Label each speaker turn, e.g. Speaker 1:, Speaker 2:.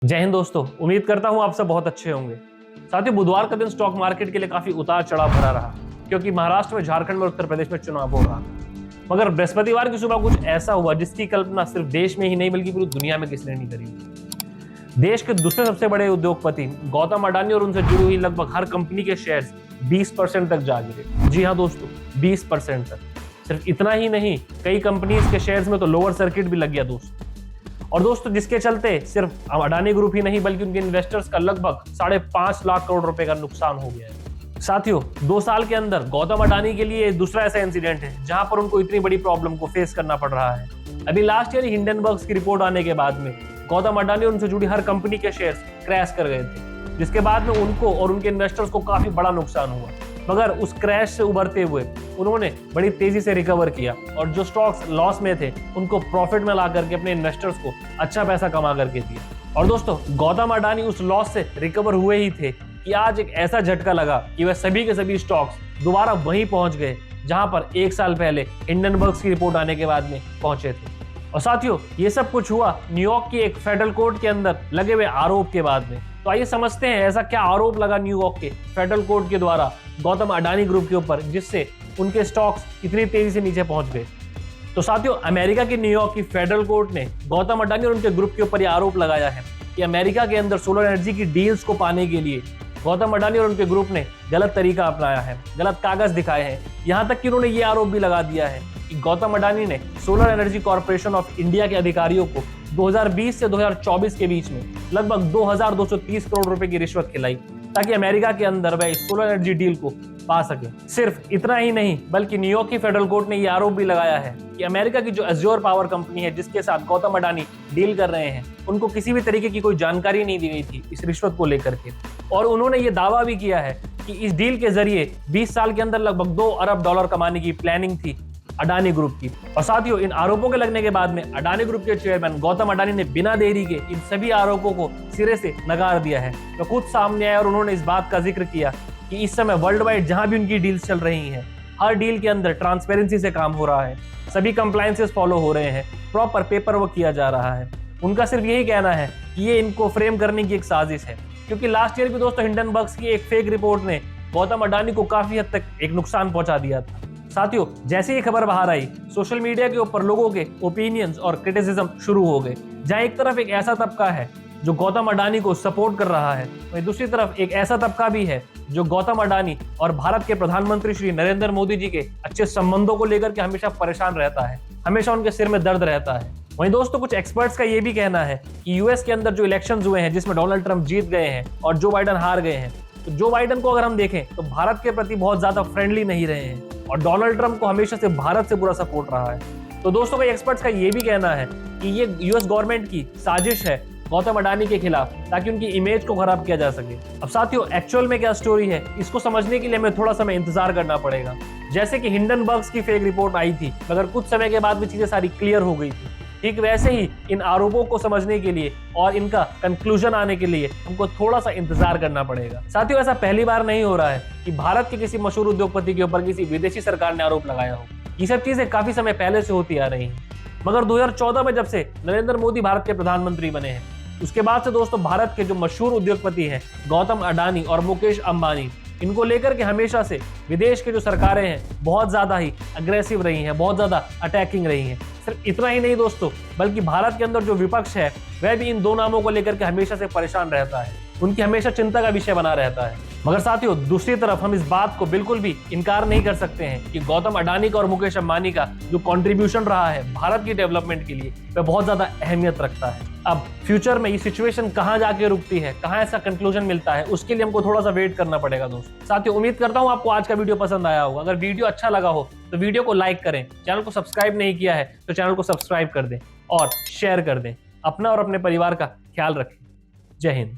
Speaker 1: जय हिंद दोस्तों, उम्मीद करता हूं आप सब बहुत अच्छे होंगे। साथियों, बुधवार का दिन स्टॉक मार्केट के लिए काफी उतार चढ़ाव भरा रहा, क्योंकि महाराष्ट्र में, झारखंड में, उत्तर प्रदेश में चुनाव हो रहा। मगर बृहस्पतिवार की सुबह कुछ ऐसा हुआ जिसकी कल्पना सिर्फ देश में ही नहीं बल्कि पूरी दुनिया में किसी ने नहीं करी। देश के दूसरे सबसे बड़े उद्योगपति गौतम अडानी और उनसे जुड़ी हुई लगभग हर कंपनी के शेयर्स 20% तक जा गिरे। जी हाँ दोस्तों, 20% तक। सिर्फ इतना ही नहीं, कई कंपनीज के शेयर्स में तो लोअर सर्किट भी लग गया दोस्तों। और दोस्तों, जिसके चलते सिर्फ अडानी ग्रुप ही नहीं बल्कि उनके इन्वेस्टर्स का लगभग 5.5 लाख करोड़ रुपए का नुकसान हो गया है। साथियों, 2 साल के अंदर गौतम अडानी के लिए दूसरा ऐसा इंसिडेंट है जहां पर उनको इतनी बड़ी प्रॉब्लम को फेस करना पड़ रहा है। अभी लास्ट ईयर हिंडनबर्ग की रिपोर्ट आने के बाद में गौतम अडानी और उनसे जुड़ी हर कंपनी के शेयर्स क्रैश कर गए थे, जिसके बाद में उनको और उनके इन्वेस्टर्स को काफी बड़ा नुकसान हुआ। मगर उस क्रैश से उभरते हुए उन्होंने बड़ी तेजी से रिकवर किया और जो स्टॉक्स लॉस में थे उनको प्रॉफिट में ला करके अपने इन्वेस्टर्स को अच्छा पैसा कमा करके दिया। और दोस्तों, गौतम अडानी उस लॉस से रिकवर हुए ही थे कि आज एक ऐसा झटका लगा कि वह सभी के सभी स्टॉक्स दोबारा वहीं पहुंच गए जहां पर 1 साल पहले हिंडनबर्ग की रिपोर्ट आने के बाद में पहुंचे थे। और साथियों, ये सब कुछ हुआ न्यूयॉर्क की एक फेडरल कोर्ट के अंदर लगे हुए आरोप के बाद में। तो आइए समझते हैं ऐसा क्या आरोप लगा न्यूयॉर्क के फेडरल कोर्ट के द्वारा गौतम अडानी ग्रुप के ऊपर, जिससे उनके स्टॉक्स इतनी तेजी से नीचे पहुंच गए। तो साथियों, अमेरिका के न्यूयॉर्क की फेडरल कोर्ट ने गौतम अडानी और उनके ग्रुप के ऊपर यह आरोप लगाया है कि अमेरिका के अंदर सोलर एनर्जी की डील्स को पाने के लिए गौतम अडानी और उनके ग्रुप ने गलत तरीका अपनाया है, गलत कागज दिखाए हैं। यहां तक कि उन्होंने ये आरोप भी लगा दिया है कि गौतम अडानी ने solar energy corporation of India के अधिकारियों को 2020 से 2024 के बीच में लगभग 2230 करोड़ रुपए की रिश्वत खिलाई ताकि अमेरिका के अंदर वह सोलर एनर्जी डील को पा सके। सिर्फ इतना ही नहीं बल्कि न्यूयॉर्क की फेडरल कोर्ट ने यह आरोप भी लगाया है कि अमेरिका की जो एज्योर पावर कंपनी है जिसके साथ गौतम अडानी डील कर रहे हैं, उनको किसी भी तरीके की कोई जानकारी नहीं दी गई थी इस रिश्वत को लेकर के। और उन्होंने ये दावा भी किया है कि इस डील के जरिए 20 साल के अंदर लगभग $2 अरब कमाने की प्लानिंग थी अडानी ग्रुप की। और साथियों, इन आरोपों के लगने के बाद में अडानी ग्रुप के चेयरमैन गौतम अडानी ने बिना देरी के इन सभी आरोपों को सिरे से नकार दिया है। तो खुद सामने आए और उन्होंने इस बात का जिक्र किया कि इस समय वर्ल्ड वाइड जहां भी उनकी डील्स चल रही हैं, हर डील के अंदर ट्रांसपेरेंसी से काम हो रहा है, सभी कंप्लायंसेस फॉलो हो रहे हैं, प्रॉपर पेपर वर्क किया जा रहा है। उनका सिर्फ यही कहना है कि ये इनको फ्रेम करने की एक साजिश है, क्योंकि लास्ट ईयर भी दोस्तों हिंडनबर्ग की एक फेक रिपोर्ट ने गौतम अडानी को काफी हद तक एक नुकसान पहुंचा दिया था। साथियों, जैसे ये खबर बाहर आई, सोशल मीडिया के ऊपर लोगों के ओपिनियंस और क्रिटिसिज्म शुरू हो गए, जहां एक तरफ एक ऐसा तबका है जो गौतम अडानी को सपोर्ट कर रहा है, वहीं दूसरी तरफ एक ऐसा तबका भी है जो गौतम अडानी और भारत के प्रधानमंत्री श्री नरेंद्र मोदी जी के अच्छे संबंधों को लेकर के हमेशा परेशान रहता है, हमेशा उनके सिर में दर्द रहता है। वहीं दोस्तों, कुछ एक्सपर्ट्स का ये भी कहना है कि यूएस के अंदर जो इलेक्शंस हुए हैं जिसमें डोनाल्ड ट्रंप जीत गए हैं और जो बाइडन हार गए हैं, तो जो बाइडन को अगर हम देखें तो भारत के प्रति बहुत ज्यादा फ्रेंडली नहीं रहे हैं और डोनाल्ड ट्रंप को हमेशा से भारत से बुरा सपोर्ट रहा है। तो दोस्तों, कई एक्सपर्ट्स का ये भी कहना है कि ये यूएस गवर्नमेंट की साजिश है गौतम अडानी के खिलाफ, ताकि उनकी इमेज को खराब किया जा सके। अब साथियों, एक्चुअल में क्या स्टोरी है, इसको समझने के लिए हमें थोड़ा समय इंतजार करना पड़ेगा। जैसे कि हिंडनबर्ग की फेक रिपोर्ट आई थी, मगर कुछ समय के बाद भी चीजें सारी क्लियर हो गई थी, ठीक वैसे ही इन आरोपों को समझने के लिए और इनका कंक्लूजन आने के लिए हमको थोड़ा सा इंतजार करना पड़ेगा। साथियों, ऐसा पहली बार नहीं हो रहा है कि भारत के किसी मशहूर उद्योगपति के ऊपर किसी विदेशी सरकार ने आरोप लगाया हो। ये सब चीजें काफी समय पहले से होती आ रही हैं, मगर 2014 में जब से नरेंद्र मोदी भारत के प्रधानमंत्री बने हैं, उसके बाद से दोस्तों भारत के जो मशहूर उद्योगपति हैं गौतम अडानी और मुकेश अंबानी, इनको लेकर के हमेशा से विदेश के जो सरकारें हैं बहुत ज्यादा ही अग्रेसिव रही हैं, बहुत ज्यादा अटैकिंग रही हैं। सिर्फ इतना ही नहीं दोस्तों, बल्कि भारत के अंदर जो विपक्ष है वह भी इन 2 नामों को लेकर के हमेशा से परेशान रहता है, उनकी हमेशा चिंता का विषय बना रहता है। मगर साथियों, दूसरी तरफ हम इस बात को बिल्कुल भी इनकार नहीं कर सकते हैं कि गौतम अडानी का और मुकेश अंबानी का जो कंट्रीब्यूशन रहा है भारत की डेवलपमेंट के लिए, वह बहुत ज्यादा अहमियत रखता है। अब फ्यूचर में ये सिचुएशन कहां जाके रुकती है, कहां ऐसा कंक्लूजन मिलता है, उसके लिए हमको थोड़ा सा वेट करना पड़ेगा दोस्तों। साथियों, उम्मीद करता हूं आपको आज का वीडियो पसंद आया होगा। अगर वीडियो अच्छा लगा हो तो वीडियो को लाइक करें, चैनल को सब्सक्राइब नहीं किया है तो चैनल को सब्सक्राइब कर दें और शेयर कर दें। अपना और अपने परिवार का ख्याल रखें। जय हिंद।